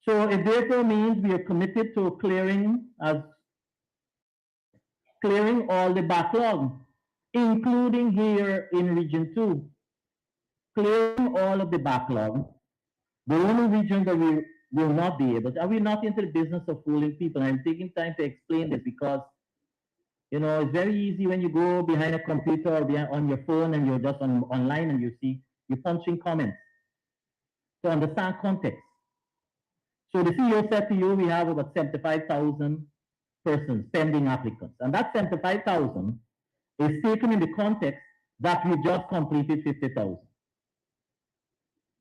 So it therefore means we are committed to clearing all the backlog, including here in Region 2, clearing all of the backlog. The only region that we will not be able to, and we're not into the business of fooling people. I'm taking time to explain this because, it's very easy when you go behind a computer or on your phone and you're just online and you punch in comments to understand context. So the CEO said to you, we have about 75,000 persons, pending applicants. And that 75,000 is taken in the context that we just completed 50,000.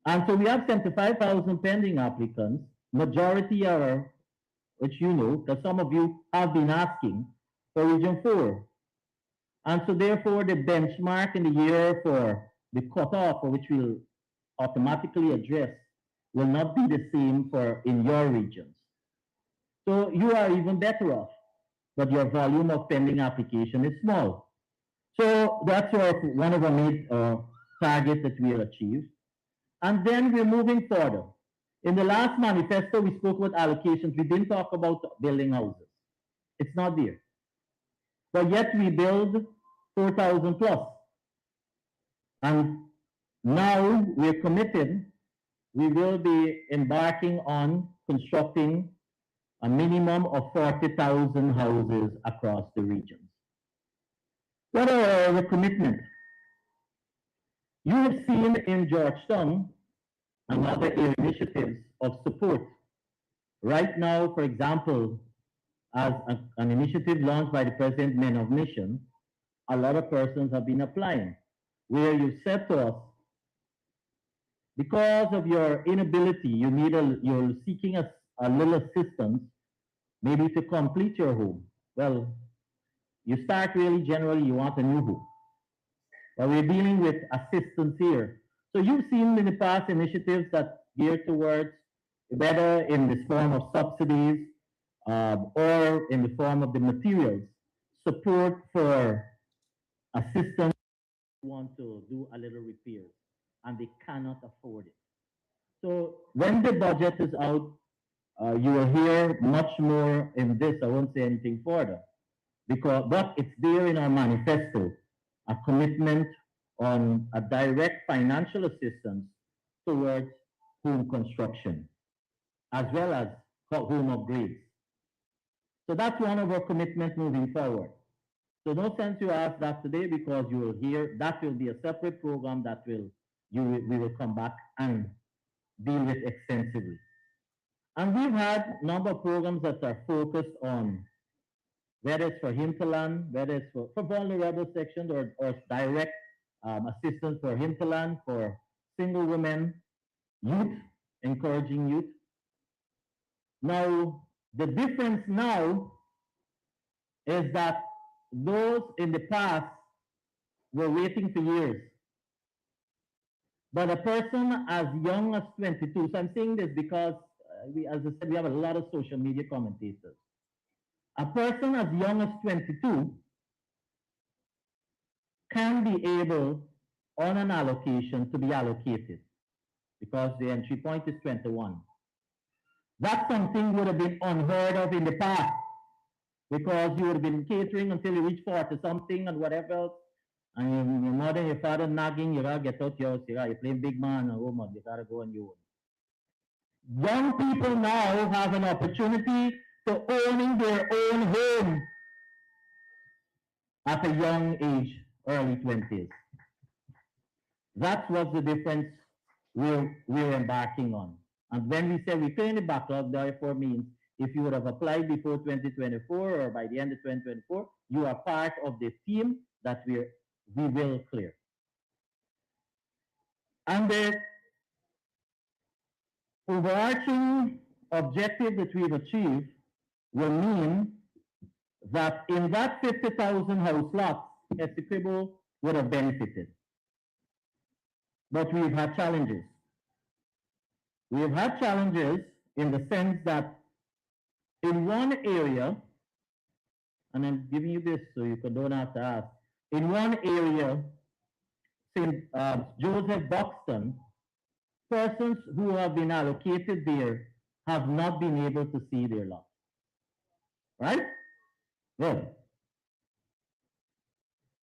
And so we have 75,000 pending applicants. Majority are, which because some of you have been asking for Region 4. And so therefore the benchmark in the year for the cutoff, for which we'll automatically address, will not be the same for in your regions. So you are even better off, but your volume of pending application is small. So that's one of our main targets that we'll achieve. And then we're moving further. In the last manifesto, we spoke about allocations. We didn't talk about building houses. It's not there. But yet we build 4,000 plus. And now we're committed. We will be embarking on constructing a minimum of 40,000 houses across the regions. What are our commitments? You have seen in Georgetown and other initiatives of support. Right now, for example, as an initiative launched by the President Men of Mission, a lot of persons have been applying, where you said to us, because of your inability, you're seeking a little assistance, maybe to complete your home. Well, you start really generally, you want a new home. But we're dealing with assistance here. So you've seen in the past initiatives that gear towards, whether in the form of subsidies or in the form of the materials, support for assistance who want to do a little repairs and they cannot afford it. So when the budget is out, you will hear much more in this. I won't say anything further, but it's there in our manifesto, a commitment on a direct financial assistance towards home construction, as well as home upgrades. So that's one of our commitments moving forward. So no sense you ask that today because you will hear that will be a separate program that we will come back and deal with extensively. And we've had a number of programs that are focused on whether it's for hinterland, whether it's for vulnerable sections or direct assistance for hinterland, for single women, youth, encouraging youth. Now, the difference now is that those in the past were waiting for years. But a person as young as 22, so I'm saying this because, as I said, we have a lot of social media commentators. A person as young as 22 can be able, on an allocation, to be allocated because the entry point is 21. That something would have been unheard of in the past because you would have been catering until you reach 40 something and whatever else. And your mother and your father nagging, you gotta get out your house, you're playing big man or woman, you gotta go on your own. Young people now have an opportunity to owning their own home at a young age, early 20s. That's what the difference we're embarking on. And when we say we clear the backlog, therefore means if you would have applied before 2024 or by the end of 2024, you are part of the team that we will clear. And the overarching objective that we've achieved will mean that in that 50,000 house lots, Essequibo would have benefited. But we've had challenges. We have had challenges in the sense that in one area, and I'm giving you this so you don't have to ask, in one area, St. Joseph Buxton, persons who have been allocated there have not been able to see their lot. Right? Well,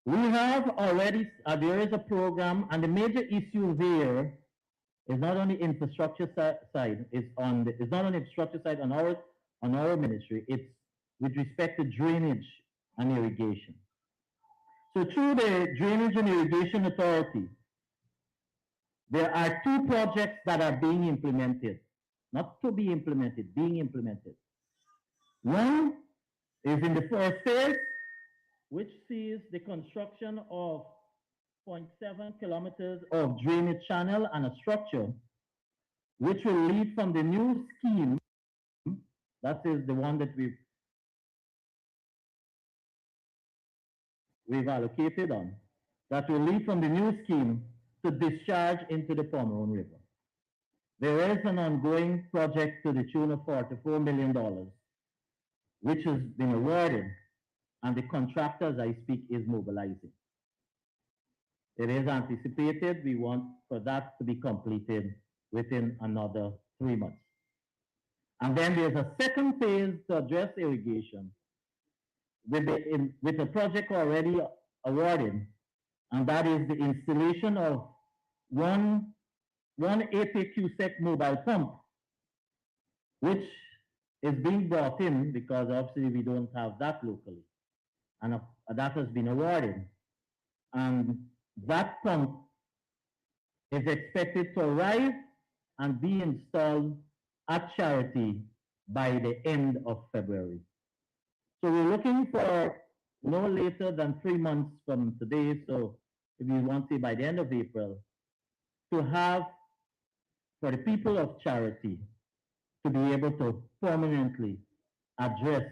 we have already, there is a program, and the major issue there is not on the infrastructure side, it's not on the infrastructure side on our ministry, it's with respect to drainage and irrigation. So through the Drainage and Irrigation Authority, there are two projects that are being implemented, not to be implemented, being implemented. One is in the first phase, which sees the construction of 0.7 kilometers of drainage channel and a structure, which will lead from the new scheme, that is the one that we've allocated on, that will lead from the new scheme to discharge into the Pomeroon River. There is an ongoing project to the tune of $44 million, which has been awarded, and the contractor, as I speak, is mobilizing. It is anticipated we want for that to be completed within another 3 months. And then there's a second phase to address irrigation with a project already awarded, and that is the installation of one 80 cubic mobile pump, which is being brought in because obviously we don't have that locally, and that has been awarded. And that pump is expected to arrive and be installed at Charity by the end of February. So we're looking for no later than 3 months from today, so if you want to say by the end of April, to have for the people of Charity to be able to permanently address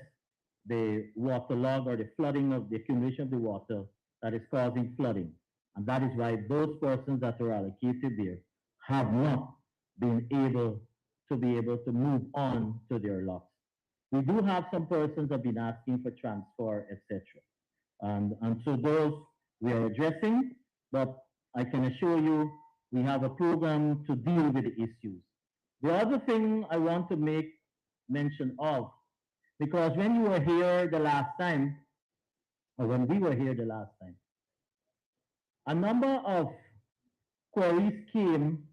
the waterlog or the flooding of the accumulation of the water that is causing flooding. And that is why those persons that are allocated there have not been able to move on to their lots. We do have some persons have been asking for transfer, etc. And so those we are addressing, but I can assure you we have a program to deal with the issues. The other thing I want to make mention of, because when you were here the last time, or when we were here the last time, a number of queries came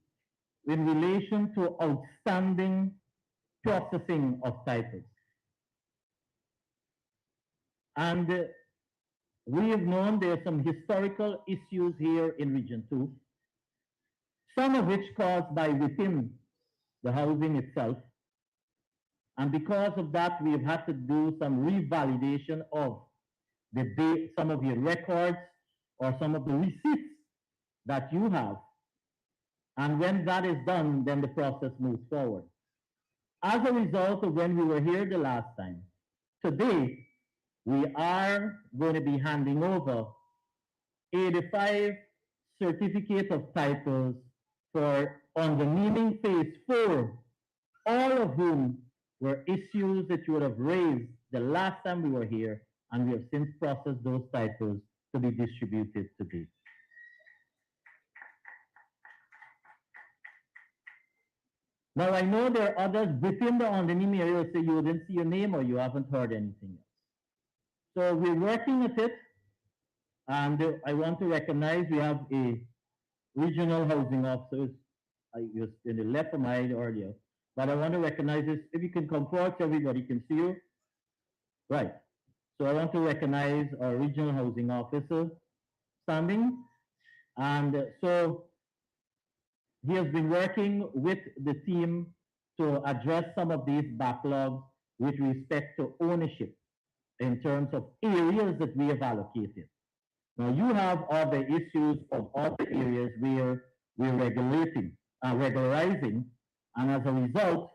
in relation to outstanding processing of titles. And we have known there are some historical issues here in Region 2, some of which caused by within the housing itself. And because of that, we have had to do some revalidation of some of your records or some of the receipts that you have. And when that is done, then the process moves forward. As a result of when we were here the last time, today we are going to be handing over 85 certificates of titles for on the naming phase 4, all of whom were issues that you would have raised the last time we were here, and we have since processed those titles to be distributed today. Now, I know there are others within the on the name area who say you didn't see your name or you haven't heard anything else. So we're working at it, and I want to recognize we have a regional housing officer. I was in the left of my eye earlier, but I want to recognize this. If you can come forward so everybody can see you. Right. So I want to recognize our regional housing officer standing. And so he has been working with the team to address some of these backlogs with respect to ownership in terms of areas that we have allocated. Now you have other issues of other areas where we're regularizing, and as a result,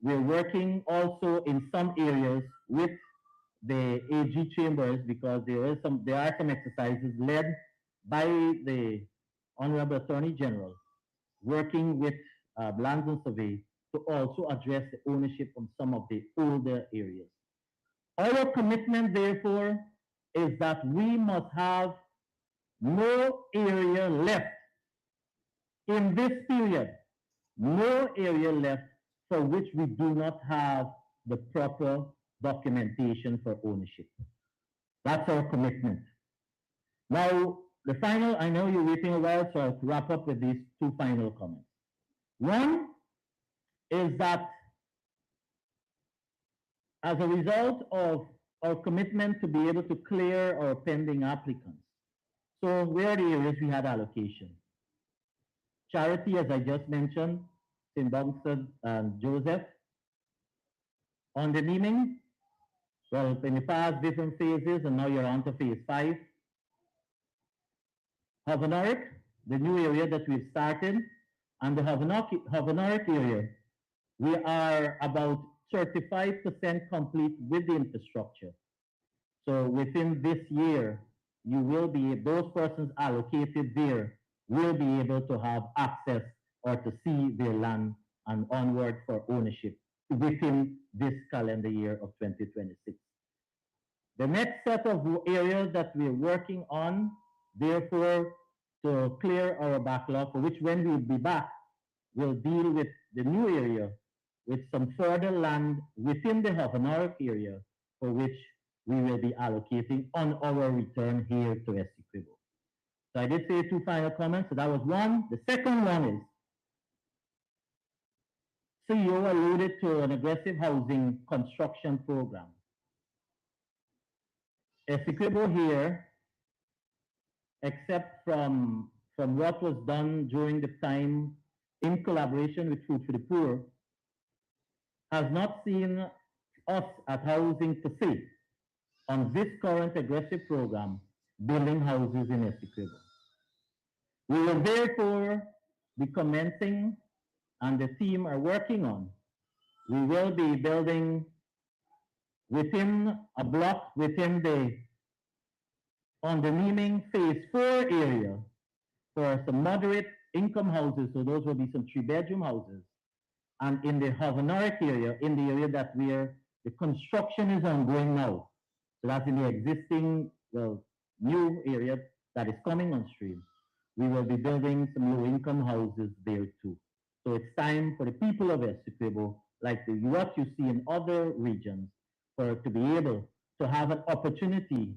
we're working also in some areas with the AG chambers because there are some exercises led by the Honorable Attorney General working with Lands and Survey to also address the ownership of some of the older areas. Our commitment, therefore, is that we must have no area left in this period, no area left for which we do not have the proper documentation for ownership. That's our commitment. Now, the final, I know you're waiting a while, so I'll wrap up with these two final comments. One is that as a result of our commitment to be able to clear our pending applicants, so where are the areas we had allocation? Charity, as I just mentioned, St. Bungstead and Joseph. On the naming, well, in the past, different phases, and now you're on to phase 5. Havanarik, the new area that we've started, and the Havanarik area, we are about 35% complete with the infrastructure. So within this year, you will be, those persons allocated there will be able to have access or to see their land and onward for ownership within this calendar year of 2026. The next set of areas that we're working on, therefore, to clear our backlog, for which when we'll be back, we'll deal with the new area with some further land within the Havanarik area for which we will be allocating on our return here to Essequibo. So I did say two final comments. So that was one. The second one is, CEO alluded to an aggressive housing construction program. Essequibo here, except from what was done during the time in collaboration with Food for the Poor, has not seen us at Housing to say on this current aggressive program building houses in Essequibo. We will therefore be commencing, and the team are working on, we will be building within a block within the on the Neeming phase 4 area for some moderate income houses, so those will be some 3-bedroom houses. And in the Havanarik area, in the area that where the construction is ongoing now, so that's in the existing, well, new area that is coming on stream, we will be building some low-income houses there too. So it's time for the people of Essequibo, like what you see in other regions, for to be able to have an opportunity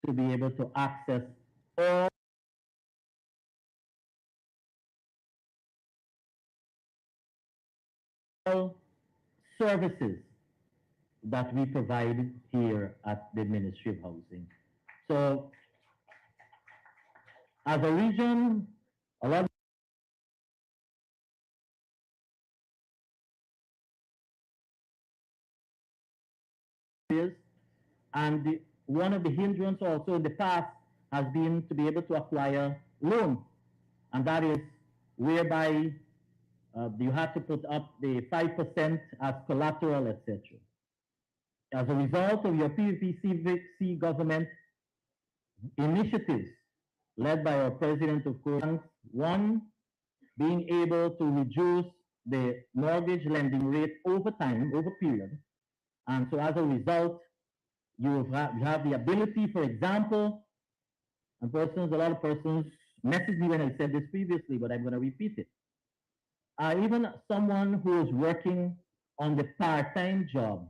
to be able to access all services that we provide here at the Ministry of Housing. So as a region, a lot is, and one of the hindrances also in the past has been to be able to acquire loans, and that is whereby you have to put up the 5% as collateral, etc. As a result of your PVPC government initiatives led by our president, of course, one, being able to reduce the mortgage lending rate over time, over period. And so as a result, you have the ability, for example, and persons, a lot of persons messaged me when I said this previously, but I'm going to repeat it. Even someone who is working on the part-time job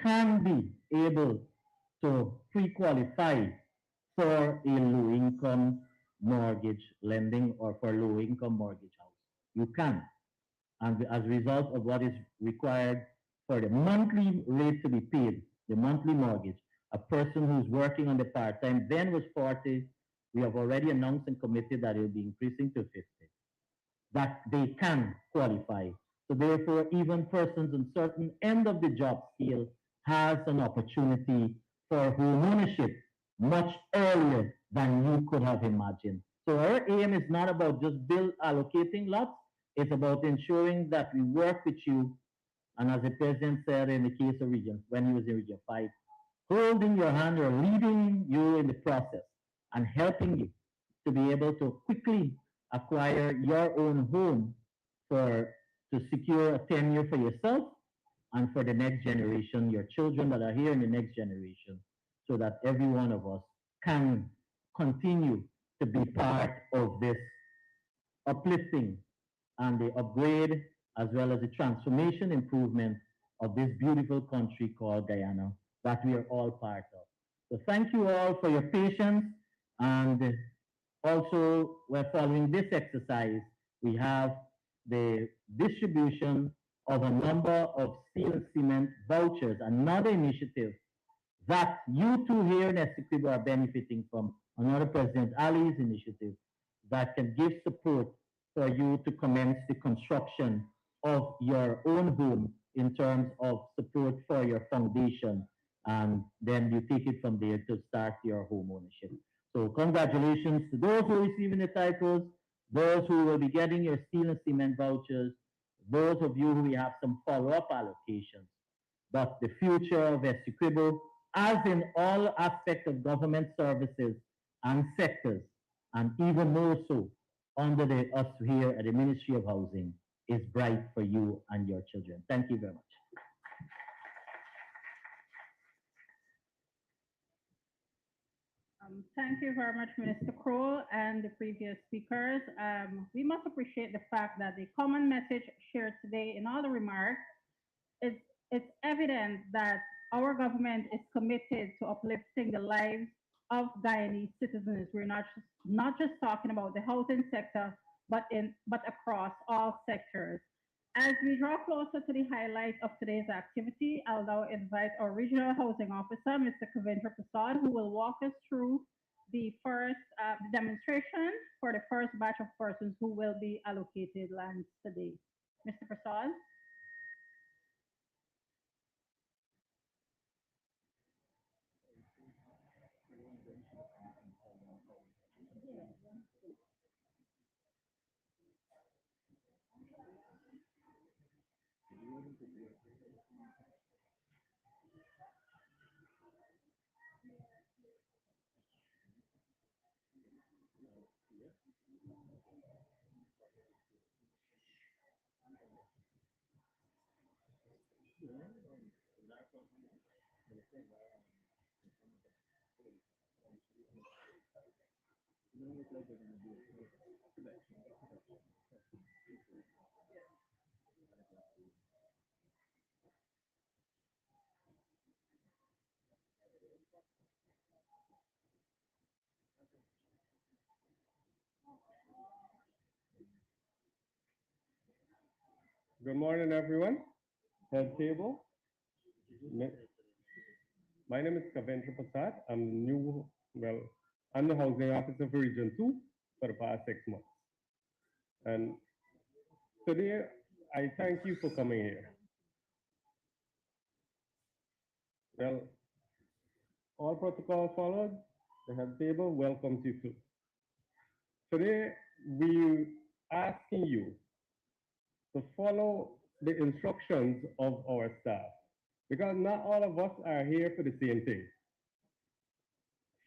can be able to pre-qualify for a low-income mortgage lending or for low-income mortgage house. You can. And as a result of what is required for the monthly rate to be paid, the monthly mortgage, a person who's working on the part-time then was 40, we have already announced and committed that it will be increasing to 50, that they can qualify. So therefore, even persons in certain end of the job scale has an opportunity for home ownership much earlier than you could have imagined. So our aim is not about just allocating lots, it's about ensuring that we work with you, and as the president said in the case of Region, when he was in Region 5, holding your hand or leading you in the process and helping you to be able to quickly acquire your own home to secure a tenure for yourself and for the next generation, your children that are here in the next generation, so that every one of us can continue to be part of this uplifting and the upgrade as well as the transformation improvement of this beautiful country called Guyana that we are all part of. So thank you all for your patience, and also we're following this exercise. We have the distribution of a number of steel and cement vouchers, another initiative that you two here in Essequibo are benefiting from, another President Ali's initiative that can give support for you to commence the construction of your own home in terms of support for your foundation. And then you take it from there to start your home ownership. So congratulations to those who are receiving the titles, those who will be getting your steel and cement vouchers, those of you who have some follow-up allocations. But the future of Essequibo, as in all aspects of government services and sectors, and even more so under us here at the Ministry of Housing, is bright for you and your children. Thank you very much. Thank you very much, Minister Kroll and the previous speakers. We must appreciate the fact that the common message shared today in all the remarks is it's evident that our government is committed to uplifting the lives of Guyanese citizens. We're not just talking about the housing sector, but across all sectors. As we draw closer to the highlight of today's activity, I'll now invite our Regional Housing Officer, Mr. Kavindra Prasad, who will walk us through the first demonstration for the first batch of persons who will be allocated lands today. Mr. Prasad? Good morning, everyone. Head table. My name is Kavendra Prasad. I'm the housing officer for Region 2 for the past 6 months. And today, I thank you for coming here. Well, all protocol followed. The head table welcomes you too. Today, we asking you to follow the instructions of our staff, because not all of us are here for the same thing.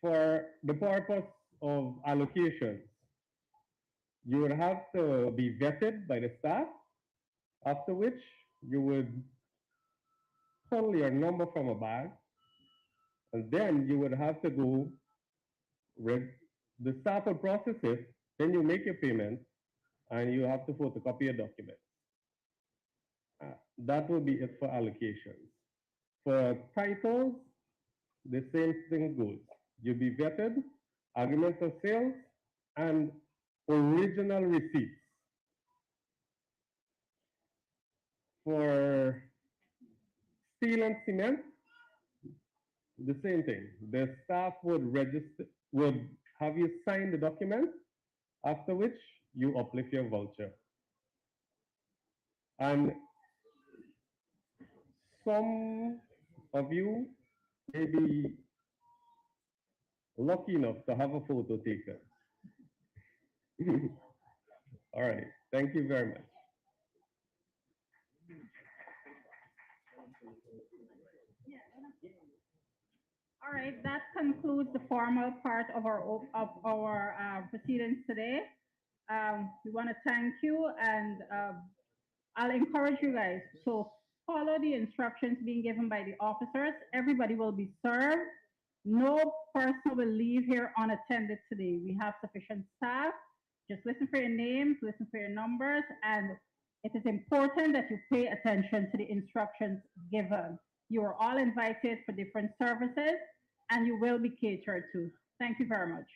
For the purpose of allocations, you would have to be vetted by the staff, after which you would pull your number from a bag, and then you would have to go with the staff will process it, then you make your payment, and you have to photocopy your documents. That will be it for allocations. For titles, the same thing goes. You'll be vetted, agreements of sales, and original receipts. For steel and cement, the same thing. The staff would have you sign the document, after which you uplift your voucher. And some of you may be lucky enough to have a photo taken. All right, thank you very much. All right, that concludes the formal part of our proceedings today. We want to thank you, and I'll encourage you guys. So follow the instructions being given by the officers. Everybody will be served No person will leave here unattended today. We have sufficient staff. Just listen for your names, listen for your numbers, and it is important that you pay attention to the instructions given. You are all invited for different services, and you will be catered to. Thank you very much.